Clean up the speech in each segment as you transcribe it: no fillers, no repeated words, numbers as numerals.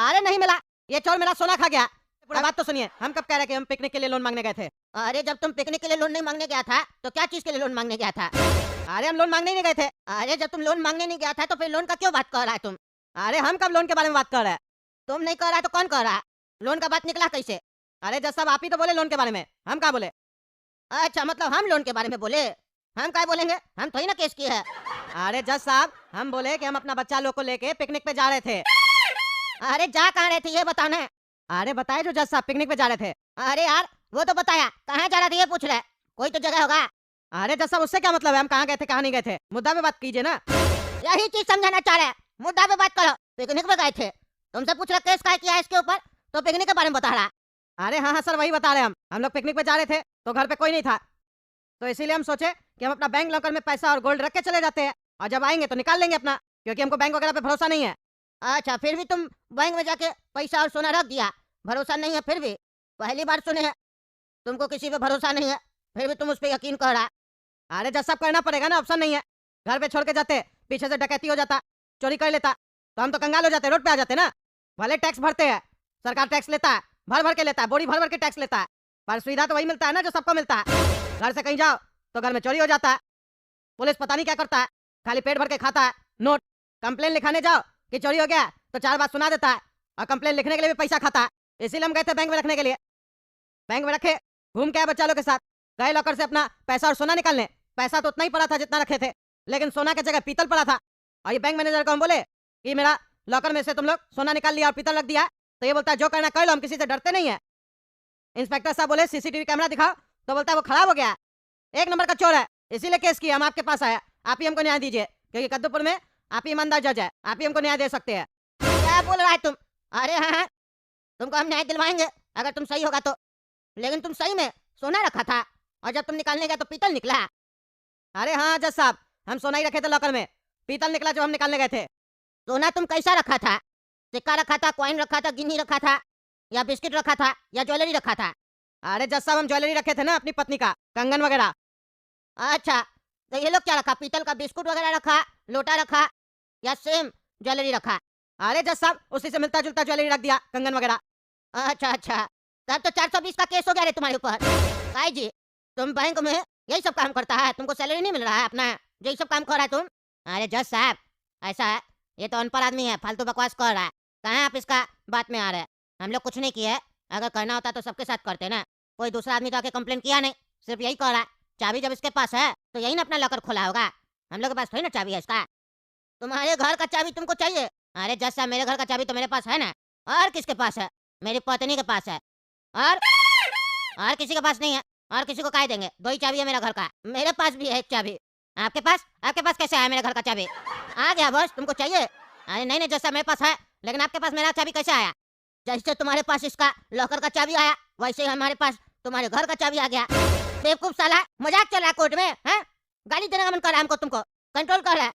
अरे नहीं मिला, ये चोर मेरा सोना खा गया। पूरा बात तो सुनिए, हम कब कह रहे कि हम पिकनिक के लिए लोन मांगने गए थे? अरे जब तुम पिकनिक के लिए लोन नहीं मांगने गया था तो क्या चीज के लिए लोन मांगने गया था? अरे हम लोन मांगने ही नहीं गए थे। अरे जब तुम लोन मांगने नहीं गया था तो फिर लोन का क्यों बात कर रहा है तुम? अरे हम कब लोन के बारे में बात कर रहे हैं? तुम नहीं कर रहा तो कौन कर रहा है? लोन का बात निकला कैसे? अरे जज साहब आप ही तो बोले लोन के बारे में, हम कहाँ बोले? अच्छा मतलब हम लोन के बारे में बोले? हम क्या बोलेंगे, हम थोड़ी ना केस किए है। अरे जज साहब हम बोले कि हम अपना बच्चा लोग को लेके पिकनिक पे जा रहे थे। अरे जा कहाँ रहे थे ये बताओ ना। अरे बताए जो जज साहब पिकनिक पे जा रहे थे। अरे यार वो तो बताया, कहाँ जा रहा था ये पूछ रहे, कोई तो जगह होगा। अरे जज साहब उससे क्या मतलब है, हम कहाँ गए थे कहाँ नहीं गए थे, मुद्दा पे बात कीजिए ना। यही चीज समझाना चाह रहे हैं, मुद्दा पे बात करो। पिकनिक पे गए थे, तुमसे पूछ रहा केस क्या किया है इसके ऊपर, तो पिकनिक के बारे में बता रहा। अरे हाँ हाँ सर वही बता रहे हैं हम लोग पिकनिक पे जा रहे थे तो घर पे कोई नहीं था, तो इसीलिए हम सोचे कि हम अपना बैंक लॉकर में पैसा और गोल्ड रख के चले जाते हैं और जब आएंगे तो निकाल लेंगे अपना, क्योंकि हमको बैंक वगैरह पे भरोसा नहीं है। अच्छा फिर भी तुम बैंक में जाके पैसा और सोना रख दिया, भरोसा नहीं है फिर भी? पहली बार सुने हैं तुमको किसी पे भरोसा नहीं है, फिर भी तुम उस पर यकीन कर रहा। अरे जज साहब करना पड़ेगा ना, ऑप्शन नहीं है। घर पे छोड़ के जाते, पीछे से डकैती हो जाता, चोरी कर लेता तो हम तो कंगाल हो जाते, रोड पे आ जाते ना। भले टैक्स भरते हैं, सरकार टैक्स लेता है, भर भर के लेता है, बोरी भर भर के टैक्स लेता है, पर सुविधा तो वही मिलता है ना जो सबको मिलता है। घर से कहीं जाओ तो घर में चोरी हो जाता है, पुलिस पता नहीं क्या करता है, खाली पेट भर के खाता है नोट। कंप्लेन लिखाने जाओ कि चोरी हो गया तो 4 बात सुना देता है और कंप्लेन लिखने के लिए भी पैसा खाता है। इसीलिए हम गए थे बैंक में रखने के लिए। बैंक में रखे, घूम के आए बच्चा लोग के साथ, गए लॉकर से अपना पैसा और सोना निकालने। पैसा तो उतना ही पड़ा था जितना रखे थे, लेकिन सोना की जगह पीतल पड़ा था। और ये बैंक मैनेजर को हम बोले कि मेरा लॉकर में से तुम लोग सोना निकाल लिया और पीतल रख दिया, तो ये बोलता है जो करना कर लो, हम किसी से डरते नहीं है। इंस्पेक्टर साहब बोले सीसीटीवी कैमरा दिखाओ, तो बोलता है वो खराब हो गया, 1 नंबर का चोर है, इसीलिए केस किया, हम आपके पास आया, आप ही हमको न्याय दीजिए, क्योंकि कद्दूपुर में आप ही ईमानदार जज है, आप ही हमको न्याय दे सकते हैं। क्या बोल रहा है तुम? अरे हाँ हाँ तुमको हम न्याय दिलवाएंगे अगर तुम सही होगा तो, लेकिन तुम सही में सोना रखा था और जब तुम निकालने गए तो पीतल निकला। अरे हाँ जज साहब हम सोना ही रखे थे लॉकर में, पीतल निकला जब हम निकालने गए थे। सोना तुम कैसा रखा था? सिक्का रखा था, कॉइन रखा था, गिन्नी रखा था, या बिस्किट रखा था, या ज्वेलरी रखा था? अरे जज साहब हम ज्वेलरी रखे थे ना अपनी पत्नी का, कंगन वगैरह। अच्छा तो ये लोग क्या रखा, पीतल का बिस्कुट वगैरह रखा, लोटा रखा, या सेम ज्वेलरी रखा? अरे जज साहब उसी से मिलता जुलता ज्वेलरी रख दिया, कंगन वगैरह। अच्छा अच्छा तब तो 420 का केस हो गया रे तुम्हारे ऊपर। काय जी तुम बैंक में यही सब काम करता है, तुमको सैलरी नहीं मिल रहा है अपना, यही सब काम कर रहा है तुम? अरे जज साहब ऐसा है, ये तो अनपढ़ आदमी है, फालतू बकवास कर रहा है, कहाँ आप इसका बात में आ रहे हैं? हम लोग कुछ नहीं किए, अगर करना होता तो सबके साथ करते ना, कोई दूसरा आदमी तो आके कंप्लेन किया नहीं, सिर्फ यही कर रहा है। चाबी जब इसके पास है तो यही ना अपना लॉकर खोला होगा, हम लोग के पास थोड़ी ना चाबी है इसका। तुम्हारे घर का चाबी तुमको चाहिए? अरे जज साहब मेरे घर का चाबी तो मेरे पास है ना, और किसके पास है? मेरी पत्नी के पास है, और किसी के पास नहीं है, और किसी को काय देंगे? 2 ही चाबी है मेरा घर का, मेरे पास भी है 1 चाबी। आपके पास कैसे आया मेरे घर का चाबी? आ गया बस, तुमको चाहिए? अरे नहीं नहीं जैसा मेरे पास है, लेकिन आपके पास मेरा चाबी कैसे आया? जैसे तुम्हारे पास इसका लॉकर का चाबी आया वैसे ही हमारे पास तुम्हारे घर का चाबी आ गया। बेवकूफ साला, मजाक चल रहा है कोर्ट में हैं? गाली देने का मन कर रहा है हमको, तुमको कंट्रोल कर रहा है।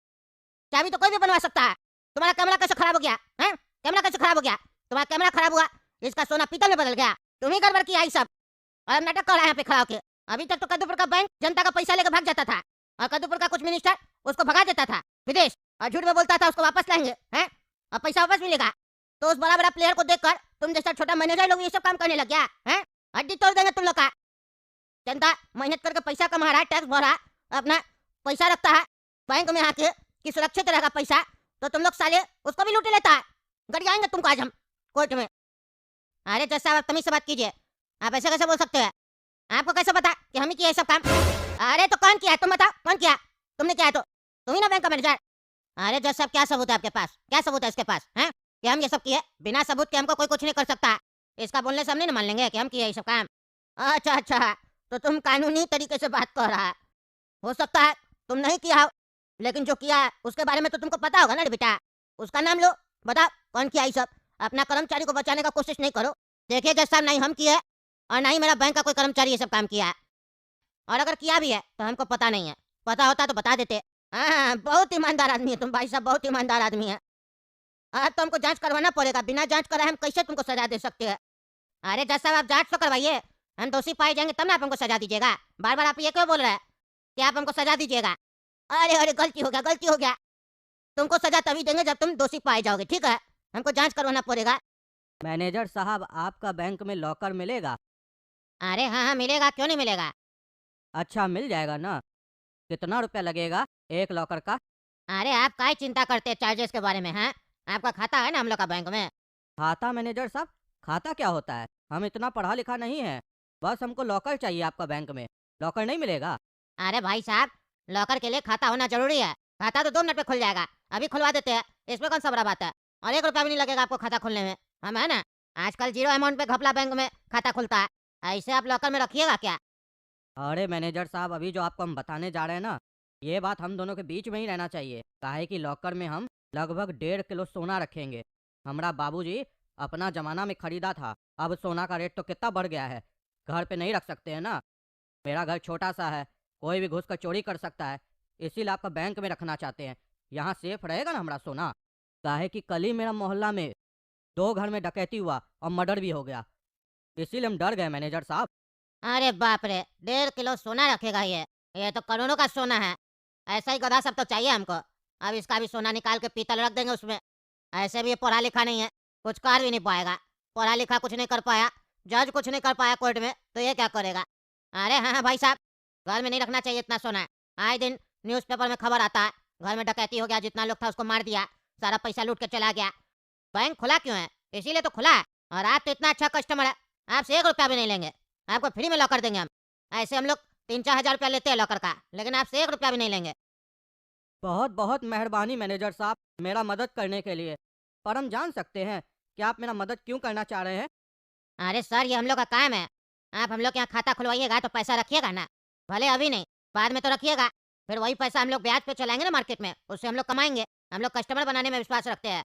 चाबी तो कोई भी बनवा सकता है। तुम्हारा कैमरा कैसे खराब हो गया हैं? कैमरा कैसे खराब हो गया? तुम्हारा कैमरा खराब हुआ, इसका सोना पीतल में बदल गया, तुम ही गड़बड़ किया ये सब, और अब नाटक कर रहा है यहाँ पे खड़ा होके। अभी तक तो कद्दूपुर का बैंक जनता का पैसा लेकर भाग जाता था, और कद्दूपुर का कुछ मिनिस्टर उसको भगा देता था विदेश, और झूठ में बोलता था उसको वापस लाएंगे हैं, और पैसा वापस मिलेगा। तो उस बड़ा बड़ा प्लेयर को देखकर तुम जैसा छोटा मैनेजर लोग ये सब काम करने लग गया हैं? हड्डी तोड़ देंगे तुम लोग का। जनता मेहनत करके पैसा कमा रहा है, टैक्स भर रहा है, अपना पैसा रखता है बैंक में आके कि सुरक्षित रहेगा पैसा, तो तुम लोग साले उसको भी लूट लेता है। गड़ियाएंगे तुमको आज हम कोर्ट में। अरे जज साहब आप तमीज से बात कीजिए, आप ऐसे कैसे बोल सकते हैं? आपको कैसे पता कि हम ही किया ये सब काम? अरे तो कौन किया, तुम बताओ कौन किया? तुमने किया है तो तुम ही ना बैंक का मैनेजर। अरे जज साहब क्या सबूत है आपके पास, क्या सबूत है इसके पास हैं कि हम ये सब किए? बिना सबूत के हमको कोई कुछ नहीं कर सकता, इसका बोलने से हम नहीं मान लेंगे कि हम किए ये सब काम। अच्छा अच्छा तो तुम कानूनी तरीके से बात कर रहा है, हो सकता है तुम नहीं किया हो, लेकिन जो किया है उसके बारे में तो तुमको पता होगा ना रे बेटा, उसका नाम लो, बताओ कौन किया ये सब। अपना कर्मचारी को बचाने का कोशिश नहीं करो। देखिए जज साहब नहीं हम किए और ना ही मेरा बैंक का कोई कर्मचारी ये सब काम किया है, और अगर किया भी है तो हमको पता नहीं है, पता होता तो बता देते। हाँ बहुत ईमानदार आदमी है तुम भाई साहब, बहुत ईमानदार आदमी है। अब तो हमको जांच करवाना पड़ेगा, बिना जांच कराए हम कैसे तुमको सजा दे सकते हैं? अरे जज साहब आप जांच तो करवाइए, हम दोषी पाए जाएंगे तब ना आप हमको सजा दीजिएगा। बार बार आप ये क्यों बोल रहे हैं कि आप हमको सजा दीजिएगा? अरे अरे गलती हो गया, गलती हो गया, तुमको सजा तभी देंगे जब तुम दोषी पाए जाओगे, ठीक है? हमको जांच करवाना पड़ेगा, मैनेजर साहब, आपका बैंक में लॉकर मिलेगा? अरे हाँ हाँ मिलेगा, क्यों नहीं मिलेगा। अच्छा, मिल जाएगा ना? कितना रुपया लगेगा एक लॉकर का? अरे आप काहे चिंता करते हैं चार्जेस के बारे में, हैं? आपका खाता है ना हम लोग का बैंक में। खाता? मैनेजर साहब, खाता क्या होता है? हम इतना पढ़ा लिखा नहीं है। बस हमको लॉकर चाहिए आपका बैंक में। लॉकर नहीं मिलेगा? अरे भाई साहब, लॉकर के लिए खाता होना जरूरी है। खाता तो 2 मिनट में खुल जाएगा, अभी खुलवा देते हैं। इसमें कौन सा बड़ा बात है। और 1 रुपया भी नहीं लगेगा आपको खाता खोलने में। हम है ना, आजकल जीरो अमाउंट पे घपला बैंक में खाता खुलता है। ऐसे आप लॉकर में रखिएगा क्या। अरे मैनेजर साहब, अभी जो आपको हम बताने जा रहे हैं ना, ये बात हम दोनों के बीच में ही रहना चाहिए। काहे कि लॉकर में हम लगभग 1.5 किलो सोना रखेंगे। हमारा बाबूजी अपना जमाना में खरीदा था। अब सोना का रेट तो कितना बढ़ गया है। घर पे नहीं रख सकते हैं ना। मेरा घर छोटा सा है, कोई भी घुस कर चोरी कर सकता है। इसीलिए आपका बैंक में रखना चाहते हैं। यहाँ सेफ रहेगा ना हमारा सोना। काहे कि कल ही मेरा मोहल्ला में 2 घर में डकैती हुआ और मर्डर भी हो गया। इसीलिए हम डर गए मैनेजर साहब। अरे बाप रे, 1.5 किलो सोना रखेगा ये तो करोड़ों का सोना है। ऐसा ही गधा सब तो चाहिए हमको। अब इसका भी सोना निकाल के पीतल रख देंगे उसमें। ऐसे भी ये पढ़ा लिखा नहीं है, कुछ कर भी नहीं पाएगा। पढ़ा लिखा कुछ नहीं कर पाया, जज कुछ नहीं कर पाया कोर्ट में, तो ये क्या करेगा। अरे हाँ हाँ भाई साहब, घर में नहीं रखना चाहिए इतना सोना। आए दिन न्यूज़पेपर में खबर आता है, घर में डकैती हो गया, जितना लोग था उसको मार दिया, सारा पैसा लूट के चला गया। बैंक खुला क्यों है, इसीलिए तो खुला है। और आप तो इतना अच्छा कस्टमर है, आपसे 1 रुपया भी नहीं लेंगे। आपको फ्री में लॉकर देंगे हम। ऐसे हम लोग 3-4 हज़ार रुपया लेते हैं लॉकर का, लेकिन आपसे 1 रुपया भी नहीं लेंगे। बहुत बहुत मेहरबानी मैनेजर साहब, मेरा मदद करने के लिए। पर हम जान सकते हैं कि आप मेरा मदद क्यों करना चाह रहे हैं? अरे सर, ये हम लोग का काम है। आप हम लोग के यहाँ खाता खुलवाइएगा तो पैसा रखिएगा ना, भले अभी नहीं, बाद में तो रखिएगा। फिर वही पैसा हम लोग ब्याज पे चलाएंगे ना मार्केट में, उससे हम लोग कमाएंगे। हम लोग कस्टमर बनाने में विश्वास रखते हैं।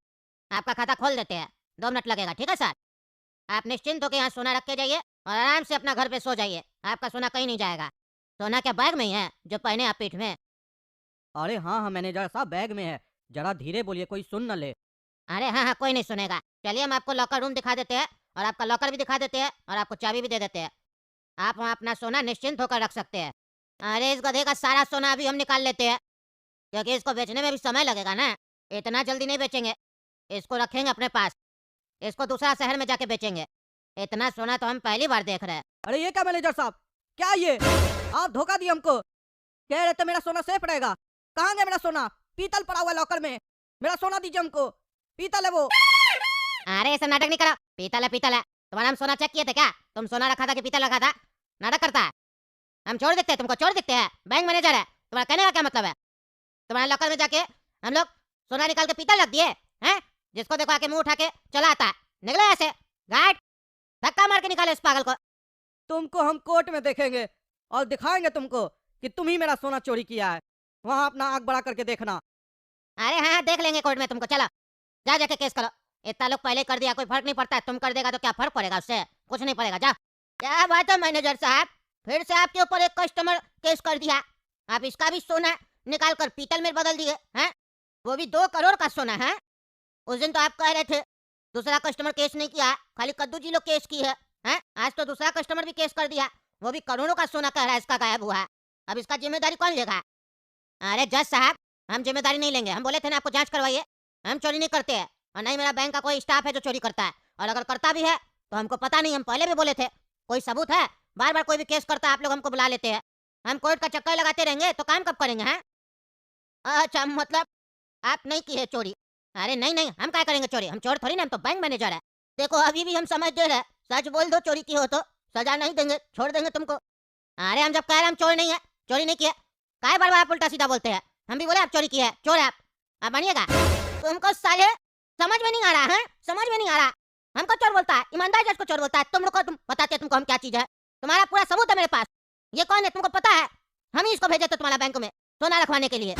आपका खाता खोल देते हैं, 2 मिनट लगेगा, ठीक है सर। आप निश्चिंत होकर यहाँ सोना रख के जाइए और आराम से अपना घर पे सो जाइए। आपका सोना कहीं नहीं जाएगा। सोना क्या बैग में ही है जो पहने आप पीठ में। अरे हाँ हाँ मैनेजर साहब, बैग में है। जरा धीरे बोलिए, कोई सुन न ले। अरे हाँ हाँ, कोई नहीं सुनेगा। चलिए हम आपको लॉकर रूम दिखा देते हैं, और आपका लॉकर भी दिखा देते हैं, और आपको चाबी भी दे देते हैं। आप वहाँ अपना सोना निश्चिंत होकर रख सकते हैं। अरे इस गधे का सारा सोना अभी हम निकाल लेते हैं, क्योंकि इसको बेचने में भी समय लगेगा ना। इतना जल्दी नहीं बेचेंगे, इसको रखेंगे अपने पास। इसको दूसरा शहर में जाके बेचेंगे। इतना सोना तो हम पहली बार देख रहे हैं। अरे ये क्या मैनेजर साहब, क्या ये? आप धोखा दिए हमको। कह रहे थे मेरा सोना सेफ रहेगा। कहाँ गया मेरा सोना? पीतल पड़ा हुआ है लॉकर में। मेरा सोना दीजिए हमको। पीतल है वो। अरे ऐसा नाटक नहीं करो। पीतल है, पीतल है। तुम्हारा हम सोना चेक किए थे क्या? तुम सोना रखा था कि पीतल रखा था? नाटक करता है। हम चोर दिखते हैं तुमको? चोर दिखते हैं? बैंक मैनेजर है तुम्हारा, कहने का क्या मतलब है? तुम्हारे लॉकर में जाके हम लोग सोना निकाल के पीतल रख दिए हैं? जिसको देखो आके मुंह उठा के चला आता है। निकले ऐसे घाट, धक्का मार के निकाले इस पागल को। तुमको हम कोर्ट में देखेंगे और दिखाएंगे तुमको कि तुम ही मेरा सोना चोरी किया है। वहाँ अपना आंख बड़ा करके देखना। अरे हाँ हाँ, देख लेंगे कोर्ट में तुमको। चलो जा जाके केस करो। इतना लोग पहले कर दिया, कोई फर्क नहीं पड़ता है। तुम कर देगा तो क्या फर्क पड़ेगा उससे? कुछ नहीं पड़ेगा। जा। क्या बात है मैनेजर साहब, फिर से आपके ऊपर एक कस्टमर केस कर दिया। आप इसका भी सोना निकाल कर पीतल में बदल दिए हैं, वो भी 2 करोड़ का सोना है। उस दिन तो आप कह रहे थे दूसरा कस्टमर केस नहीं किया, खाली कद्दू जी लोग केस की है, हैं? आज तो दूसरा कस्टमर भी केस कर दिया, वो भी करोड़ों का सोना कह रहा है इसका गायब हुआ है। अब इसका जिम्मेदारी कौन लेगा? अरे जज साहब, हम जिम्मेदारी नहीं लेंगे। हम बोले थे ना आपको जांच करवाइए। हम चोरी नहीं करते हैं, और नहीं मेरा बैंक का कोई स्टाफ है जो चोरी करता है। और अगर करता भी है तो हमको पता नहीं, हम पहले भी बोले थे। कोई सबूत है? बार बार कोई भी केस करता है आप लोग हमको बुला लेते हैं। हम कोर्ट का चक्कर लगाते रहेंगे तो काम कब करेंगे? हैं? अच्छा, मतलब आप नहीं की है चोरी? अरे नहीं नहीं, हम क्या करेंगे चोरी? हम चोर थोड़ी ना, हम तो बैंक मैनेजर है। देखो अभी भी हम समझ दे रहे हैं, सच बोल दो चोरी की हो तो सजा नहीं देंगे, छोड़ देंगे तुमको। अरे हम जब कह रहे हैं हम चोर नहीं है, चोरी नहीं किया, काय बार बार आप उल्टा सीधा बोलते हैं? हम भी बोले आप चोरी की है, चोर है आप मानिएगा? तुमको साले समझ में नहीं आ रहा है, समझ में नहीं आ रहा। हमको चोर बोलता है, ईमानदार जज को चोर बोलता है। तुम लोग को तुम बताते तुमको हम क्या चीज है। तुम्हारा पूरा सबूत है मेरे पास। ये कौन है तुमको पता है? हम ही इसको भेजे थे तुम्हारा बैंक में सोना रखवाने के लिए,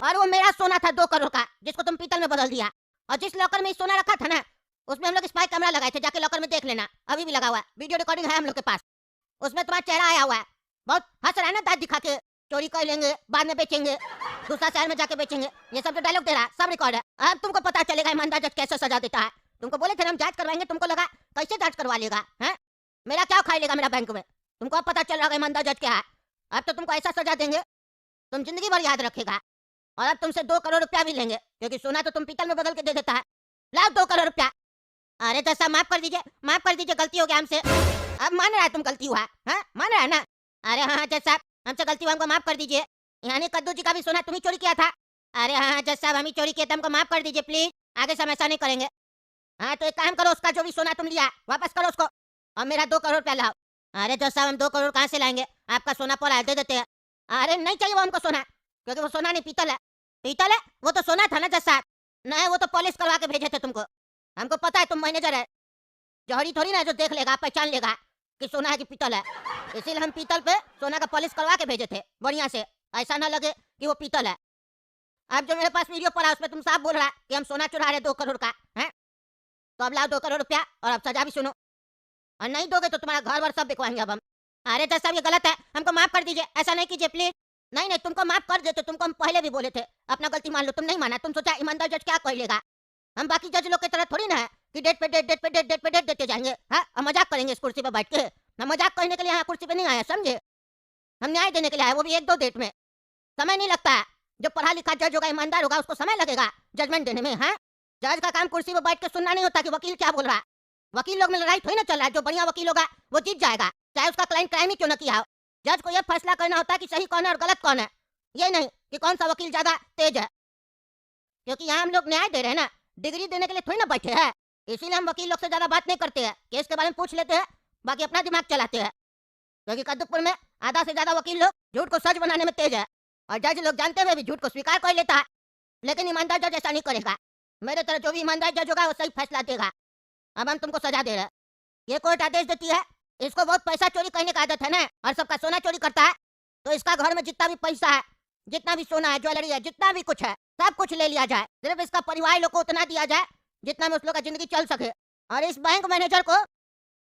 और वो मेरा सोना था 2 करोड़ का, जिसको तुम पीतल में बदल दिया। और जिस लॉकर में सोना रखा था ना, उसमें हम लोग स्पाई कैमरा लगाए थे, जाके लॉकर में देख लेना, अभी भी लगा हुआ है, वीडियो रिकॉर्डिंग है हम लोग के पास। उसमें तुम्हारा चेहरा आया हुआ है। बहुत हंस रहा है ना दांत दिखा के, चोरी कर लेंगे बाद में बेचेंगे, दूसरा शहर में जाके बेचेंगे, ये सब जो डायलॉग दे रहा है सब रिकॉर्ड है। अब तुमको पता चलेगा ईमानदार जज कैसे सजा देता है। तुमको बोले थे हम जांच करवाएंगे, तुमको लगा कैसे जांच करवा लेगा? हैं? मेरा क्या खा लेगा मेरा बैंक में? तुमको अब पता चल रहा है ईमानदार जज क्या है। अब तो तुमको ऐसा सजा देंगे तुम जिंदगी भर याद रखेगा। और अब तुमसे 2 करोड़ रुपया भी लेंगे, क्योंकि सोना तो तुम पीतल में बदल के दे देता है। लाओ 2 करोड़ रुपया। अरे जज साहब माफ कर दीजिए, गलती हो गया हमसे। अब मान रहा है तुम गलती हुआ, हाँ मान रहा है ना? अरे हाँ जज साहब, हमसे गलती हुआ, हमको माफ कर दीजिए। यानी कद्दू जी का भी सोना तुम ही चोरी किया था? अरे हाँ जज साहब, हम ही चोरी किए थे, हमको माफ कर दीजिए प्लीज, आगे से हम ऐसा नहीं करेंगे। हाँ तो एक काम करो, उसका जो भी सोना तुम लिया वापस करो उसको, और मेरा 2 करोड़ रुपया लाओ। अरे जज साहब, हम 2 करोड़ कहाँ से लाएंगे? आपका सोना पड़ा है, दे देते हैं। अरे नहीं चाहिए वो हमको सोना, क्योंकि वो सोना नहीं पीतल है। पीतल है? वो तो सोना था ना जज साहब। नहीं, वो तो पॉलिश करवा के भेजे थे तुमको। हमको पता है तुम मैनेजर है, जौहरी थोड़ी ना जो देख लेगा पहचान लेगा कि सोना है कि पीतल है। इसीलिए हम पीतल पे सोना का पॉलिश करवा के भेजे थे बढ़िया से, ऐसा ना लगे कि वो पीतल है। अब जो मेरे पास वीडियो पड़ा उसमें तुम साफ बोल रहा है कि हम सोना चुरा रहे 2 करोड़ का है। तो अब लाओ 2 करोड़ रुपया, और अब सजा भी सुनो, और नहीं दोगे तो तुम्हारा घर वर सब बिकवाएंगे अब हम। अरे जज साहब ये गलत है, हमको माफ कर दीजिए, ऐसा नहीं कीजिए प्लीज। नहीं नहीं, तुमको माफ कर देते, तुमको हम पहले भी बोले थे अपना गलती मान लो, तुम नहीं माना। तुम सोचा ईमानदार जज क्या कह लेगा। हम बाकी जज लोग की तरह थोड़ी ना है कि डेट पे डेट देते जाएंगे। हाँ, हम मजाक करेंगे इस कुर्सी पे बैठ के? हम मजाक करने के लिए यहाँ कुर्सी पे नहीं आए, समझे? हम न्याय देने के लिए आए, वो भी 1-2 डेट में। समय नहीं लगता है, जो पढ़ा लिखा जज होगा, ईमानदार होगा, उसको समय लगेगा जजमेंट देने में। हाँ, जज का काम कुर्सी पे बैठ के सुनना नहीं होता कि वकील क्या बोल रहा है। वकील लोग में लड़ाई थोड़ी ना चल रहा है, जो बढ़िया वकील होगा वो जीत जाएगा, चाहे उसका क्लाइंट क्राइम ही क्यों ना किया हो। जज को यह फैसला करना होता है कि सही कौन है और गलत कौन है, ये नहीं कि कौन सा वकील ज्यादा तेज है। क्योंकि यहाँ हम लोग न्याय दे रहे हैं ना, डिग्री देने के लिए थोड़ी ना बैठे हैं। इसीलिए हम वकील लोग से ज्यादा बात नहीं करते हैं, केस के बारे में पूछ लेते हैं, बाकी अपना दिमाग चलाते हैं। क्योंकि कद्दूपुर में आधा से ज्यादा वकील लोग झूठ को सच बनाने में तेज है, और जज लोग जानते हुए भी झूठ को स्वीकार कर लेता है। लेकिन ईमानदार जज ऐसा नहीं करेगा। मेरे तरह जो भी ईमानदार जज होगा वो सही फैसला देगा। अब हम तुमको सजा दे रहे हैं। ये कोर्ट आदेश देती है, इसको बहुत पैसा चोरी करने का आदत है ना, और सबका सोना चोरी करता है। तो इसका घर में जितना भी पैसा है, जितना भी सोना है, ज्वेलरी है, जितना भी कुछ है, सब कुछ ले लिया जाए। सिर्फ इसका परिवार लोग को उतना दिया जाए जितना में उस लोग का जिंदगी चल सके। और इस बैंक मैनेजर को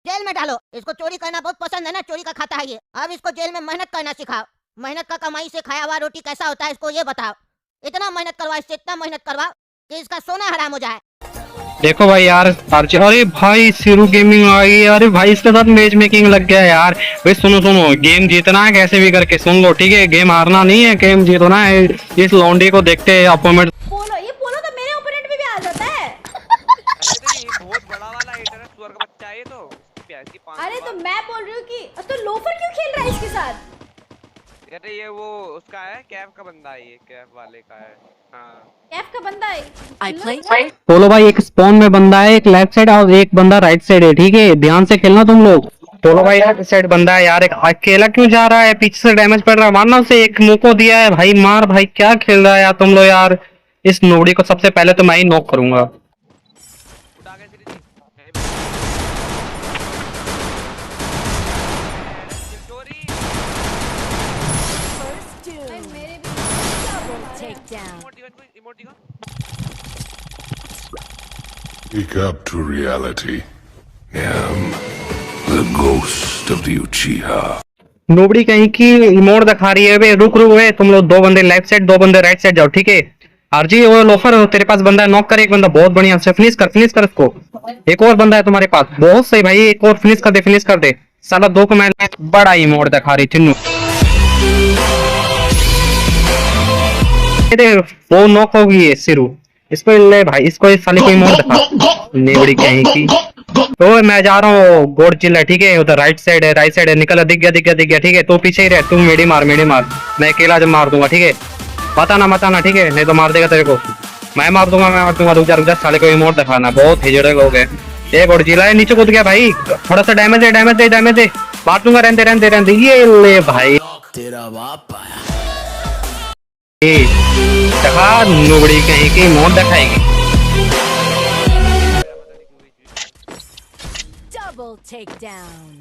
जेल में डालो। इसको चोरी करना बहुत पसंद है ना, चोरी का खाता है ये। अब इसको जेल में मेहनत करना सिखाओ। मेहनत का कमाई से खाया हुआ रोटी कैसा होता है इसको ये बताओ। इतना मेहनत करवाओ इससे, इतना मेहनत करवाओ कि इसका सोना हराम हो जाए। देखो भाई यार, अरे भाई सिरू गेमिंग आ गई। अरे भाई इसके साथ मैच मेकिंग लग गया यार। भाई सुनो सुनो, गेम जीतना है कैसे भी करके, सुन लो ठीक है, गेम हारना नहीं है, गेम जीतना है। इस लौंडे को देखते हैं अपोनेंट। पोलो तो मेरे ओपोनेंट में भी आ जाता है। अरे ये बहुत बड़ा वाला हिटर है, सुअर का बच्चा है ये तो। प्यासी 500 अरे तो मैं बोल रही हूँ कि तो लोफर क्यों खेल रहा है इसके साथ? अरे ये वो उसका है, कैफ का बंदा है, ये कैफ वाले का है। हाँ कैफ का बंदा है। बोलो भाई, एक स्पॉन में बंदा है, एक लेफ्ट साइड और एक बंदा राइट साइड है, ठीक है, ध्यान से खेलना तुम लोग। बोलो भाई यार, साइड बंदा है यार, एक अकेला क्यों जा रहा है, पीछे से डैमेज पड़ रहा है, मारना उसे। एक मुंह को दिया है भाई, मार भाई, क्या खेल रहा है यार तुम लोग यार। इस नोड़ी को सबसे पहले तो मैं ही नॉक करूंगा। उठा के सीधी चोरी। मेरे भी इमोट दिखा। Wake up to reality. am the ghost of the Uchiha. Nobody कहीं की इमोट दिखा रही है। वे रुक रुक वे, तुम लोग 2 बंदे लेफ्ट साइड 2 बंदे राइट साइड जाओ, ठीक है। आरजी वो लोफर तेरे पास बंदा है, नॉक कर एक बंदा, बहुत बढ़िया से फिनिश कर इसको। एक और बंदा है तुम्हारे पास, बहुत सही भाई, एक और फिनिश कर दे। साला 2 को मैं बड़ा इमोट दिखा रही चिन्नू। वो नॉक हो गई है सिरू, इसको ले भाई, इसको इस साले को इमोट दिखा नेबड़ी कहीं की। तो मैं जा रहा हूँ गोड चिल्ला, ठीक है, उधर राइट साइड है, निकल, दिख गया, ठीक है। तू पीछे ही रह, तू मेडी मार, मैं अकेला जब मार दूंगा, ठीक है। बताना ठीक है, नहीं तो मार देगा तेरे को। मैं मार दूंगा। रुक जा साले को इमोट दिखाना, बहुत हिजड़े हो गए। ये गोड चिल्ला है, नीचे कूद गया भाई, थोड़ा सा डैमेज दे, मार दूंगा, रहने ये ले भाई। तेरा बाप आया। दिखा नोबड़ी कहीं की इमोट दिखाएगी। Double takedown.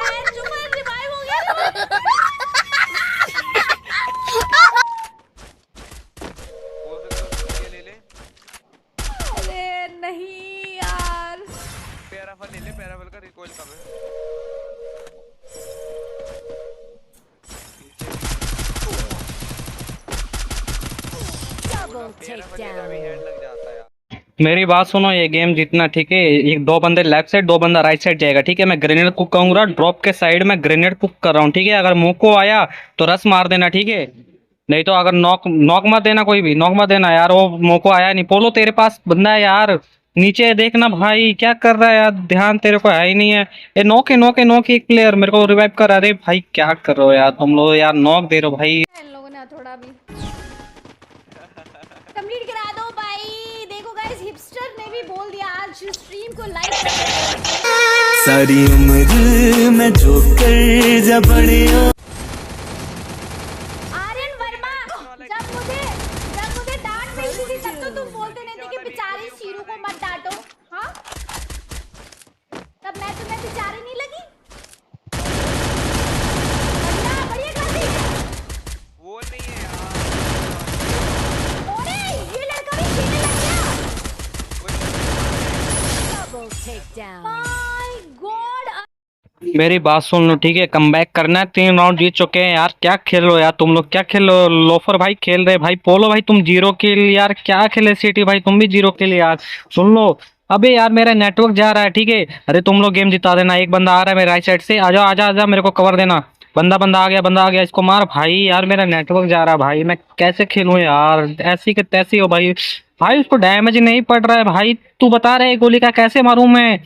है जो मैं रिवाइव हो गया। अरे नहीं यार, पैराफल ले ले, पैराफल का रिकॉइल कम है। Double takedown. हेड लग जाता है यार। मेरी बात सुनो, ये गेम जीतना ठीक है, एक दो बंदे लेफ्ट साइड दो बंदा राइट साइड जाएगा, ठीक है। मैं ग्रेनेड कुक करूंगा, ड्रॉप के साइड में ग्रेनेड कुक कर रहा हूँ, ठीक है। अगर मुंह को आया तो रस मार देना, ठीक है। नहीं तो अगर नॉक नॉक मत देना, कोई भी नॉक मत देना यार। वो मुंह को आया नहीं। पोलो तेरे पास बंदा है यार, नीचे देखना भाई, क्या कर रहा है यार, ध्यान तेरे को है ही नहीं है। ये नॉक एक प्लेयर मेरे को रिवाइव कर रहा है। अरे भाई क्या कर रहे हो यार तुम लोग, यार नॉक दे रहे हो भाई। इन लोगों ने थोड़ा भी कंप्लीट करा दो भाई। देखो गाइस, हिपस्टर ने भी बोल दिया आज स्ट्रीम को लाइक सारी उम्र मैं जो कर जा बड़े आर्यन वर्मा। जब मुझे डांट मिलती थी तब तो तुम बोलते नहीं थे कि बेचारे शीरू को मत डांटो। हाँ, तब मैं तुम्हें बेचारे नहीं लगी। बढ़िया बढ़िया क्लासी। वो नहीं है यार। अरे ये लड़का भी खेलने लग गया। Double takedown. My God. मेरी बात सुन लो, ठीक है। कमबैक करना है, 3 राउंड जीत चुके हैं यार। क्या खेल रहे हो यार तुम लोग, क्या खेल रहे हो। लोफर भाई खेल रहे भाई, पोलो भाई तुम 0 किल यार, क्या खेले। सिटी भाई तुम भी 0 किल यार। सुन लो, अबे यार मेरा नेटवर्क जा रहा है, ठीक है। अरे तुम लोग गेम जिता देना। एक बंदा आ रहा है मेरे राइट साइड से, आजा आजा आजा, मेरे को कवर देना। बंदा आ गया, इसको मार भाई। यार मेरा नेटवर्क जा रहा है भाई, मैं कैसे खेलूं यार। ऐसी के तैसी हो भाई। भाई उसको डैमेज नहीं पड़ रहा है भाई, तू बता रहे गोली का कैसे मारूं मैं।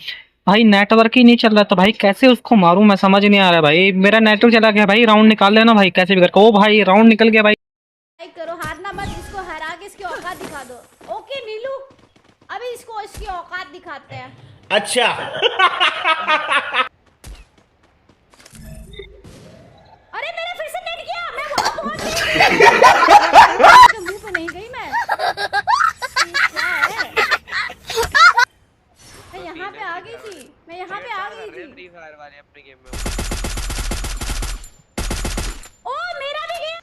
भाई नेटवर्क ही नहीं चल रहा, तो भाई कैसे उसको मारूं मैं, समझ नहीं आ रहा है भाई। मेरा नेटवर्क चला गया भाई, राउंड निकाल लेना भाई कैसे भी करके। ओ भाई राउंड निकल गया भाई। लाइक करो, हारना मत, इसको हरा के इसकी औकात दिखा दो। ओके नीलू, अभी इसको इसकी औकात दिखाते हैं। अच्छा अरे मेरा फिर से नेट गया, मैं वहां पहुंच गई। मुंह पे नहीं गई मैं। ये क्या है? मैं यहाँ पे आ गई थी, मैं यहाँ पे आ गई थी। फ्री फायर वाले अपने गेम में। ओ मेरा भी गया।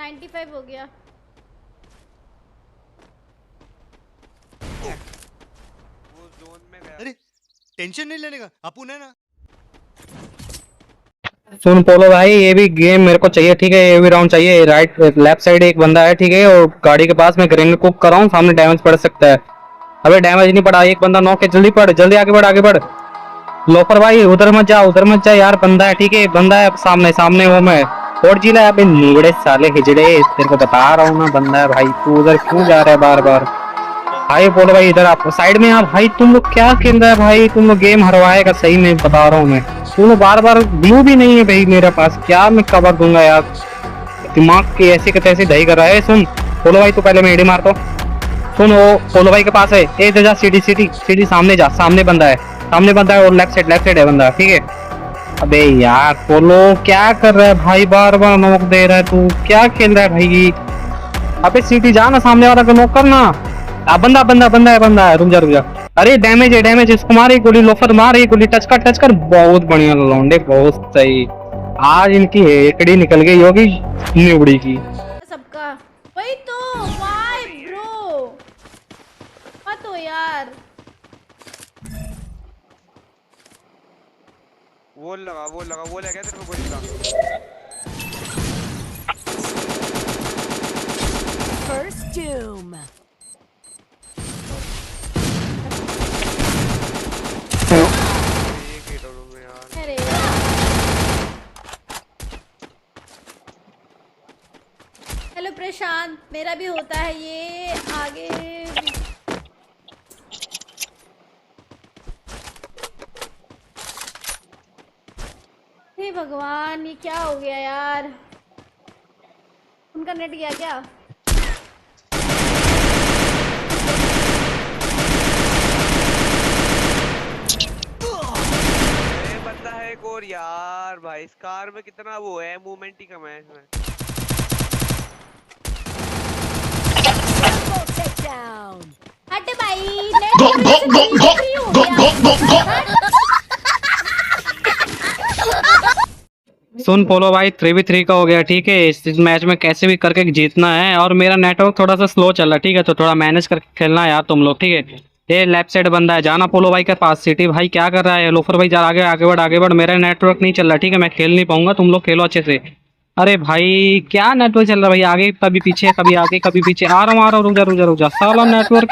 95 हो गया। वो जोन में गया। अरे टेंशन नहीं लेने का, अपुन है ना। सुन पोलो भाई, ये भी गेम मेरे को चाहिए, ठीक है। ये भी राउंड चाहिए। राइट लेफ्ट साइड एक बंदा है, ठीक है, और गाड़ी के पास में ग्रेनेड कुक कर रहा हूँ, सामने डैमेज पड़ सकता है। अबे डैमेज नहीं पड़ा, एक बंदा नॉक है। जल्दी पड़, जल्दी आगे बढ़। लोफर भाई उधर मत जा यार, बंदा है, ठीक है, बंदा है सामने वो मैं और जिला है। अबे नीबड़े साले हिजड़े, तेरे को बता रहा हूँ ना, बंदा है भाई। तू उधर क्यों जा रहा है बार बार भाई। पोलो भाई इधर आप साइड में। आप भाई तुम लोग क्या खेल रहे हैं भाई, तुम लोग गेम हरवाएगा सही में बता रहा हूँ मैं। तुम लोग बार बार ब्लू भी नहीं है भाई मेरे पास, क्या मैं कवर दूंगा यार। दिमाग की ऐसे के तैसे दही कर रहा है। सुन पोलो भाई, तो पहले मैं एडी मारता हूँ। सुन वो पोलो भाई के पास है, ए जा सीढ़ी सामने जा, सामने बंदा है और लेफ्ट साइड है बंदा, ठीक है। अबे यार पोलो क्या कर रहा है भाई, बार बार नोक दे रहा है तू, क्या खेल रहा है भाई। अबे सीटी जा ना, सामने वाला को नोक करना। बंदा है, रुक जा। अरे डैमेज है, इसको मार एक गोली, लोफर मार एक गोली, टच कर। बहुत बढ़िया लौंडे, बहुत सही। आज इनकी हेकड़ी निकल गई होगी निबड़ी की। सबका वही तो। वाई ब्रो, मत हो यार। वो लगा तेरे को गोली का। First doom. एक ही डोलो में यार। अरे हेलो प्रशांत, मेरा भी होता है ये आगे। हे भगवान, ये क्या हो गया यार। उनका नेट गया क्या। बंदा है एक और यार भाई, इस कार में कितना वो है, मूवमेंट ही कम है इसमें। Double takedown. हट भाई, नेट फ्री हो गया। सुन पोलो भाई, 3v3 का हो गया, ठीक है। इस मैच में कैसे भी करके जीतना है, और मेरा नेटवर्क थोड़ा सा स्लो चल रहा है, ठीक है, तो थोड़ा मैनेज करके खेलना है यार तुम लोग, ठीक है। ये लेफ्ट साइड बंदा है, जाना पोलो भाई के पास। सिटी भाई क्या कर रहा है, लोफर भाई जा आगे बढ़। मेरा नेटवर्क नहीं चल रहा, ठीक है, मैं खेल नहीं पाऊंगा, तुम लोग खेलो अच्छे से। अरे भाई क्या नेटवर्क चल रहा है भाई, आगे कभी पीछे कभी आगे कभी पीछे, आ रहा हूँ रुक जा साला नेटवर्क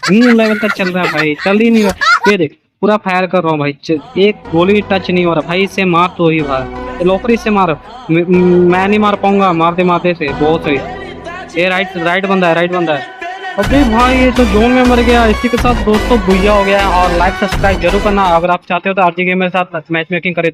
ही लेवल तक चल रहा है भाई, चल ही नहीं रहा। ये देख पूरा फायर कर रहा हूँ भाई, एक गोली टच नहीं हो रहा भाई, इसे मार तो ही भाई, लोकरी से मार, मैं नहीं मार पाऊंगा, मारते से बहुत सही। ये राइट बंदा है। अबे भाई ये तो जोन में मर गया। इसी के साथ दोस्तों बुइया हो गया, और लाइक सब्सक्राइब जरूर करना अगर आप चाहते हो तो आरजी गेमर के साथ मैच मेकिंग करे।